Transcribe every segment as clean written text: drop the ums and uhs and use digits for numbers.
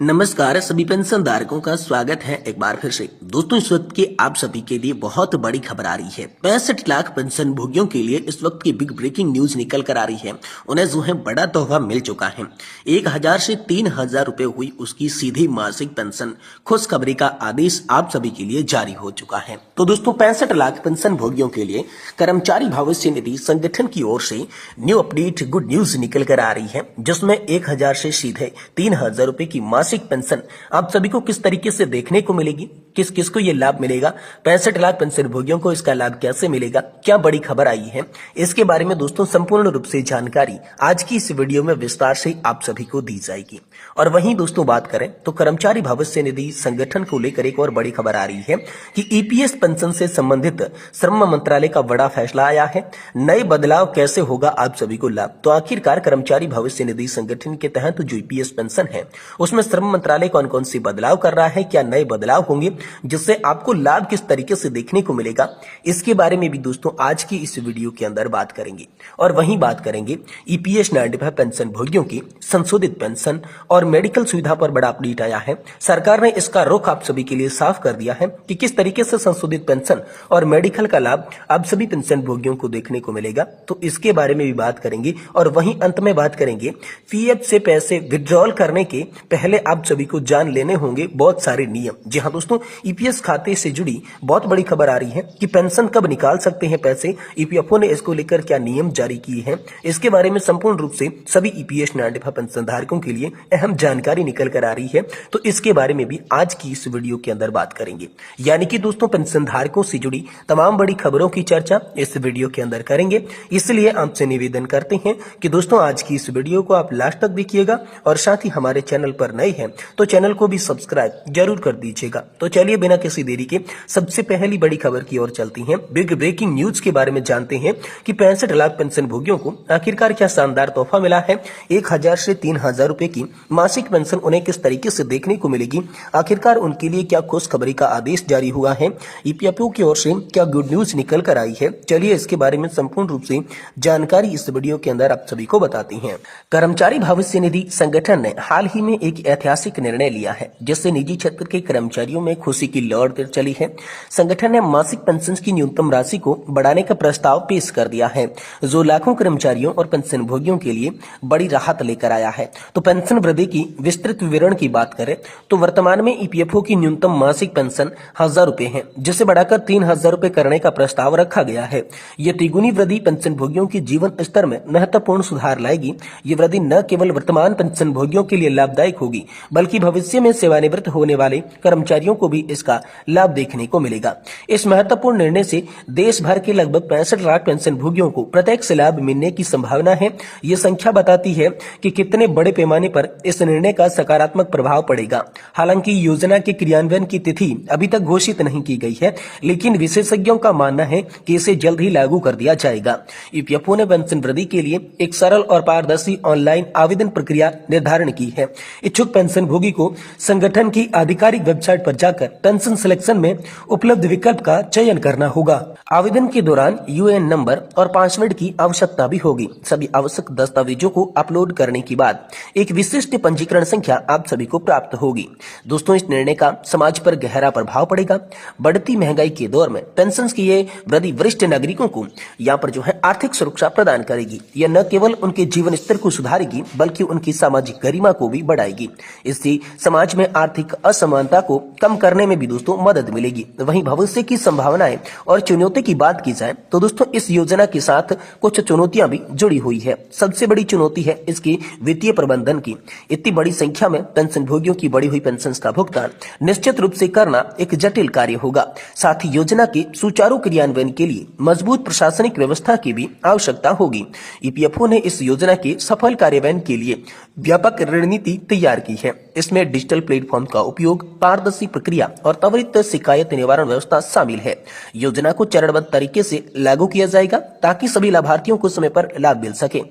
नमस्कार सभी पेंशन धारकों का स्वागत है एक बार फिर से। दोस्तों इस वक्त की आप सभी के लिए बहुत बड़ी खबर आ रही है। 65 लाख पेंशन भोगियों के लिए इस वक्त की बिग ब्रेकिंग न्यूज निकल कर आ रही है। उन्हें जो है बड़ा तोहफा मिल चुका है। 1000 से 3000 रुपए हुई उसकी सीधी मासिक पेंशन। खुशखबरी का आदेश आप सभी के लिए जारी हो चुका है। तो दोस्तों 65 लाख पेंशन भोगियों के लिए कर्मचारी भविष्य निधि संगठन की ओर से न्यू अपडेट गुड न्यूज निकल कर आ रही है, जिसमें 1000 से सीधे 3000 रुपए की मासिक पेंशन आप सभी को किस तरीके से देखने को मिलेगी, किस किस को यह लाभ मिलेगा, 65 लाख पेंशन भोगियों को इसका लाभ कैसे मिलेगा, क्या बड़ी खबर आई है, इसके बारे में दोस्तों संपूर्ण रूप से जानकारी आज की इस वीडियो में विस्तार से आप सभी को दी जाएगी। और वहीं दोस्तों बात करें तो कर्मचारी भविष्य निधि संगठन को लेकर एक और बड़ी खबर आ रही है कि ईपीएस पेंशन से संबंधित श्रम मंत्रालय का बड़ा फैसला आया है। नए बदलाव कैसे होगा आप सभी को लाभ। तो आखिरकार कर्मचारी भविष्य निधि संगठन के तहत जो ईपीएस पेंशन है उसमें श्रम मंत्रालय कौन कौन सी बदलाव कर रहा है, क्या नए बदलाव होंगे जिससे आपको लाभ किस तरीके से देखने को मिलेगा, इसके बारे में भी दोस्तों आज की इस वीडियो के अंदर बात करेंगे। और वहीं बात करेंगे ईपीएस 95 पेंशन भोगियों की संशोधित पेंशन और मेडिकल सुविधा पर बड़ा अपडेट आया है। सरकार ने इसका रुख आप सभी के लिए साफ कर दिया है कि किस तरीके से संशोधित पेंशन और मेडिकल का लाभ आप सभी पेंशन भोगियों को देखने को मिलेगा, तो इसके बारे में भी बात करेंगे। और वहीं अंत में बात करेंगे पीएफ से पैसे विड्रॉल करने के पहले आप सभी को जान लेने होंगे बहुत सारे नियम। जी हाँ दोस्तों, ईपीएस खाते से जुड़ी बहुत बड़ी खबर आ रही है कि पेंशन कब निकाल सकते हैं पैसे, ईपीएफओ ने इसको लेकर क्या नियम जारी किए हैं, इसके बारे में संपूर्ण रूप से सभी ईपीएस 95 पेंशन धारकों के लिए अहम जानकारी निकल कर आ रही है। तो इसके बारे में भी आज की इस वीडियो के अंदर बात करेंगे। यानी कि दोस्तों पेंशन धारकों से जुड़ी तमाम बड़ी खबरों की चर्चा इस वीडियो के अंदर करेंगे। इसलिए आपसे निवेदन करते हैं कि दोस्तों आज की इस वीडियो को आप लास्ट तक देखिएगा और साथ ही हमारे चैनल पर नए हैं तो चैनल को भी सब्सक्राइब जरूर कर दीजिएगा। तो चलिए बिना किसी देरी के सबसे पहली बड़ी खबर की ओर चलती हैं। बिग ब्रेकिंग न्यूज के बारे में जानते हैं कि 65 लाख पेंशन भोगियों को आखिरकार क्या शानदार तोहफा मिला है। 1000 से 3000 रुपए की मासिक पेंशन उन्हें किस तरीके से देखने को मिलेगी, आखिरकार उनके लिए क्या खुशखबरी का आदेश जारी हुआ है, ईपीएफओ की ओर से क्या गुड न्यूज निकल कर आई है। चलिए इसके बारे में संपूर्ण रूप से जानकारी इस वीडियो के अंदर आप सभी को बताते हैं। कर्मचारी भविष्य निधि संगठन ने हाल ही में एक ऐतिहासिक निर्णय लिया है, जिससे निजी क्षेत्र के कर्मचारियों में खुशी की लहर चली है। संगठन ने मासिक पेंशन की न्यूनतम राशि को बढ़ाने का प्रस्ताव पेश कर दिया है, जो लाखों कर्मचारियों और पेंशन भोगियों के लिए बड़ी राहत लेकर आया है। तो पेंशन वृद्धि की विस्तृत विवरण की बात करें तो वर्तमान में ईपीएफओ की न्यूनतम मासिक पेंशन 1000 रुपए है, जिसे बढ़ाकर 3000 रुपए करने का प्रस्ताव रखा गया है। यह तिगुनी वृद्धि पेंशन भोगियों के जीवन स्तर में महत्वपूर्ण सुधार लाएगी। ये वृद्धि न केवल वर्तमान पेंशन भोगियों के लिए लाभदायक होगी, बल्कि भविष्य में सेवानिवृत्त होने वाले कर्मचारियों को भी इसका लाभ देखने को मिलेगा। इस महत्वपूर्ण निर्णय से देश भर के लगभग 65 लाख पेंशन भोगियों को प्रत्यक्ष लाभ मिलने की संभावना है। ये संख्या बताती है कि कितने बड़े पैमाने पर इस निर्णय का सकारात्मक प्रभाव पड़ेगा। हालांकि योजना के क्रियान्वयन की तिथि अभी तक घोषित नहीं की गई है, लेकिन विशेषज्ञों का मानना है कि इसे जल्द ही लागू कर दिया जाएगा। ईपीएफओ ने पेंशन वृद्धि के लिए एक सरल और पारदर्शी ऑनलाइन आवेदन प्रक्रिया निर्धारण की है। इच्छुक पेंशन भोगी को संगठन की आधिकारिक वेबसाइट पर जाकर पेंशन सिलेक्शन में उपलब्ध विकल्प का चयन करना होगा। आवेदन के दौरान यूएएन नंबर और पासवर्ड की आवश्यकता भी होगी। सभी आवश्यक दस्तावेजों को अपलोड करने के बाद एक विशिष्ट पंजीकरण संख्या आप सभी को प्राप्त होगी। दोस्तों इस निर्णय का समाज पर गहरा प्रभाव पड़ेगा। बढ़ती महंगाई के दौर में पेंशन की ये वृद्धि वरिष्ठ नागरिकों को यहाँ पर जो है आर्थिक सुरक्षा प्रदान करेगी। यह न केवल उनके जीवन स्तर को सुधारेगी, बल्कि उनकी सामाजिक गरिमा को भी बढ़ाएगी। इससे समाज में आर्थिक असमानता को कम करने में भी दोस्तों मदद मिलेगी। वहीं भविष्य की संभावनाएं और चुनौती की बात की जाए तो दोस्तों इस योजना के साथ कुछ चुनौतियां भी जुड़ी हुई है। सबसे बड़ी चुनौती है इसकी वित्तीय प्रबंधन की। इतनी बड़ी संख्या में पेंशन भोगियों की बढ़ी हुई पेंशन का भुगतान निश्चित रूप से करना एक जटिल कार्य होगा। साथ ही योजना के सुचारू क्रियान्वयन के लिए मजबूत प्रशासनिक व्यवस्था की भी आवश्यकता होगी। ईपीएफओ ने इस योजना के सफल कार्यान्वयन के लिए व्यापक रणनीति तैयार की है। इसमें डिजिटल प्लेटफॉर्म का उपयोग, पारदर्शी प्रक्रिया और त्वरित शिकायत निवारण व्यवस्था शामिल है। योजना को चरणबद्ध तरीके से लागू किया जाएगा ताकि सभी लाभार्थियों को समय पर लाभ मिल सके।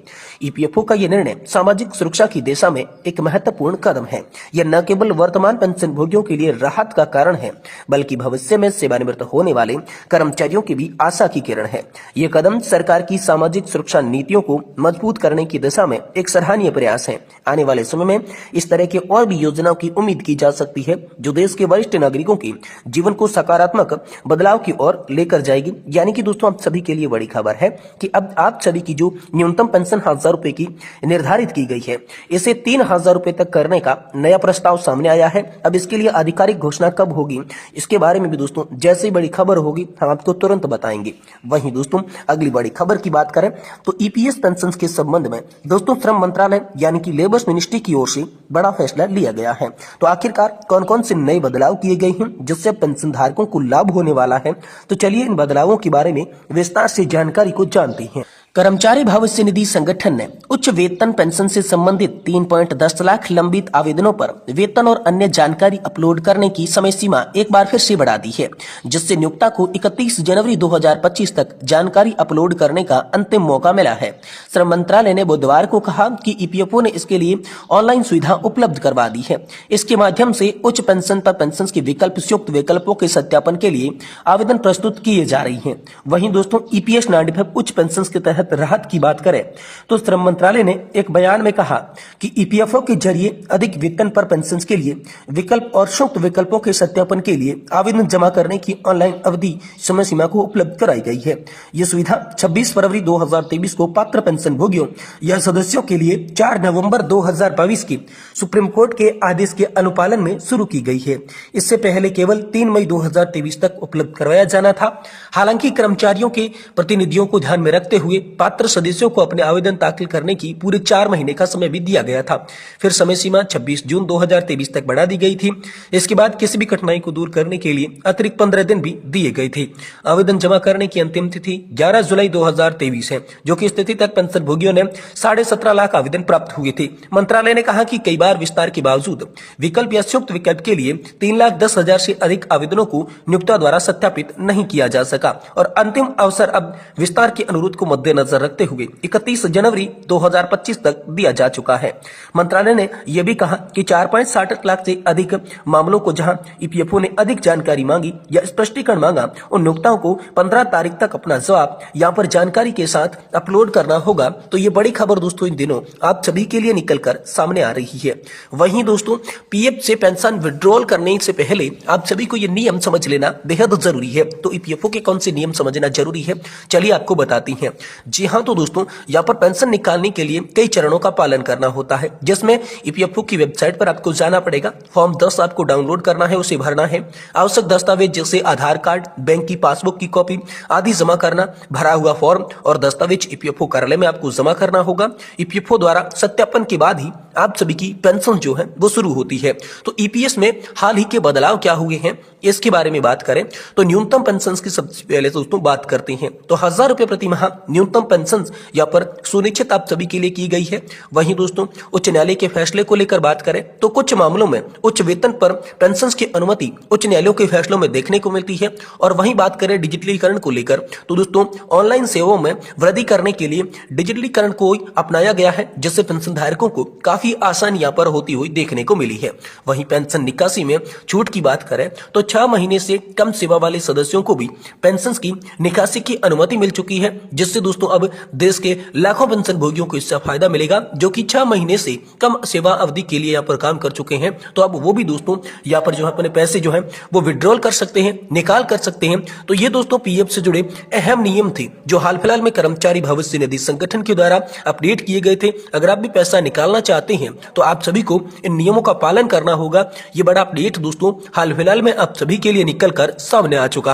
ईपीएफओ का यह निर्णय सामाजिक सुरक्षा की दिशा में एक महत्वपूर्ण कदम है। यह न केवल वर्तमान पेंशन भोगियों के लिए राहत का कारण है, बल्कि भविष्य में सेवानिवृत्त होने वाले कर्मचारियों की भी आशा की किरण है। यह कदम सरकार की सामाजिक सुरक्षा नीतियों को मजबूत करने की दिशा में एक सराहनीय प्रयास है। आने वाले समय में इस तरह के और भी योजनाओं की उम्मीद की जा सकती है, जो देश के वरिष्ठ नागरिकों के जीवन को सकारात्मक बदलाव की ओर लेकर जाएगी। यानी कि दोस्तों आप सभी के लिए बड़ी खबर है कि अब आप सभी की जो न्यूनतम पेंशन 1000 रुपए की निर्धारित की गई है, इसे 3000 रुपए तक करने का नया प्रस्ताव सामने आया है। अब इसके लिए आधिकारिक घोषणा कब होगी, इसके बारे में भी दोस्तों जैसे ही बड़ी खबर होगी हम आपको तुरंत बताएंगे। वहीं दोस्तों अगली बड़ी खबर की बात करें तो ईपीएस पेंशन के संबंध में दोस्तों श्रम मंत्रालय यानी कि लेबर मिनिस्ट्री की ओर से बड़ा फैसला लिया गया है। तो आखिरकार कौन कौन से नए बदलाव किए गए हैं जिससे पेंशन धारकों को लाभ होने वाला है, तो चलिए इन बदलावों के बारे में विस्तार से जानकारी को जानते हैं। कर्मचारी भविष्य निधि संगठन ने उच्च वेतन पेंशन से संबंधित 3.10 लाख लंबित आवेदनों पर वेतन और अन्य जानकारी अपलोड करने की समय सीमा एक बार फिर से बढ़ा दी है, जिससे नियोक्ता को 31 जनवरी 2025 तक जानकारी अपलोड करने का अंतिम मौका मिला है। श्रम मंत्रालय ने बुधवार को कहा कि ईपीएफओ ने इसके लिए ऑनलाइन सुविधा उपलब्ध करवा दी है। इसके माध्यम से उच्च पेंशन पर पेंशन के विकल्प विकल्पों के सत्यापन के लिए आवेदन प्रस्तुत किए जा रही है। वहीं दोस्तों ईपीएस 95 उच्च पेंशन के तहत राहत की बात करें तो श्रम मंत्रालय ने एक बयान में कहा कि ईपीएफओ के जरिए अधिक वेतन पर पेंशन के लिए विकल्प और संयुक्त विकल्पों के सत्यापन के लिए आवेदन जमा करने की ऑनलाइन अवधि समय सीमा को उपलब्ध कराई गई है। यह सुविधा 26 फरवरी 2023 को पात्र पेंशन भोगियों या सदस्यों के लिए 4 नवंबर 2022 के सुप्रीम कोर्ट के आदेश के अनुपालन में शुरू की गई है। इससे पहले केवल 3 मई 2023 तक उपलब्ध करवाया जाना था। हालांकि कर्मचारियों के प्रतिनिधियों को ध्यान में रखते हुए पात्र सदस्यों को अपने आवेदन दाखिल करने की पूरे 4 महीने का समय भी दिया गया था। फिर समय सीमा 26 जून 2023 तक बढ़ा दी गई थी। इसके बाद किसी भी कठिनाई को दूर करने के लिए अतिरिक्त 15 दिन भी दिए गए थे। आवेदन जमा करने की अंतिम तिथि 11 जुलाई 2023 है, जो कि स्थिति तक पेंशन भोगियों ने 17.5 लाख आवेदन प्राप्त हुए थे। मंत्रालय ने कहा कि कई बार विस्तार के बावजूद विकल्प या संयुक्त विकल्प के लिए 3,10,000 से अधिक आवेदनों को नियोक्ता द्वारा सत्यापित नहीं किया जा सका और अंतिम अवसर अब विस्तार के अनुरोध को मद्देनजर रखते हुए 31 जनवरी 2025 तक दिया जा चुका है। मंत्रालय ने यह भी कहा कि 4.67 लाख से अधिक मामलों को जहां ईपीएफओ ने अधिक जानकारी मांगी या स्पष्टीकरण मांगा, उन नियोक्ताओं को 15 तारीख तक अपना जवाब यहाँ पर जानकारी के साथ अपलोड करना होगा। तो ये बड़ी खबर दोस्तों इन दिनों आप सभी के लिए निकलकर सामने आ रही है। वहीं दोस्तों पीएफ से पेंशन विड्रॉल करने से पहले आप सभी को ये नियम समझ लेना बेहद जरूरी है। तो ईपीएफओ के कौन से नियम समझना जरूरी है, चलिए आपको बताती हैं। जी हाँ, तो दोस्तों यहाँ पर पेंशन निकालने के लिए कई चरणों का पालन करना होता है, जिसमें ईपीएफओ की वेबसाइट पर आपको जाना पड़ेगा। फॉर्म 10 आपको डाउनलोड करना है, उसे भरना है। आवश्यक दस्तावेज जैसे आधार कार्ड, बैंक की पासबुक की कॉपी आदि जमा करना, भरा हुआ फॉर्म और दस्तावेज ईपीएफओ कार्यालय में आपको जमा करना होगा। ईपीएफओ द्वारा सत्यापन के बाद ही आप सभी की पेंशन जो है वो शुरू होती है। तो ईपीएस में हाल ही के बदलाव क्या हुए हैं इसके बारे में बात करें तो न्यूनतम पेंशन की सबसे पहले दोस्तों बात करते हैं तो 1000 रुपए प्रति माह न्यूनतम पेंशन यहाँ पर सुनिश्चित आप सभी के लिए की गई है। वहीं दोस्तों उच्च न्यायालय के फैसले को लेकर बात करें तो कुछ मामलों में उच्च वेतन पर पेंशन की अनुमति उच्च न्यायालयों के फैसलों में देखने को मिलती है। और वहीं बात करें डिजिटलीकरण को लेकर तो दोस्तों ऑनलाइन सेवाओं में वृद्धि करने के लिए डिजिटलीकरण को अपनाया गया है, जिससे पेंशन धारकों को काफी आसानी यहाँ पर होती हुई देखने को मिली है। वहीं पेंशन निकासी में छूट की बात करें तो 6 महीने से कम सेवा वाले सदस्यों को भी पेंशन की निकासी की अनुमति मिल चुकी है, जिससे दोस्तों अब देश के लाखों पेंशन भोगियों को इससे फायदा मिलेगा जो कि 6 महीने से कम सेवा अवधि के लिए यहाँ पर काम कर चुके हैं। तो अब वो भी दोस्तों यहाँ पर जो है अपने पैसे जो है वो विड्रॉल कर सकते हैं, निकाल कर सकते हैं। तो ये दोस्तों पीएफ से जुड़े अहम नियम थे जो हाल फिलहाल में कर्मचारी भविष्य निधि संगठन के द्वारा अपडेट किए गए थे। अगर आप भी पैसा निकालना चाहते हैं तो आप सभी को इन नियमों का पालन करना होगा। ये बड़ा अपडेट दोस्तों हाल फिलहाल में आप सभी के लिए निकल कर सामने आ चुका है।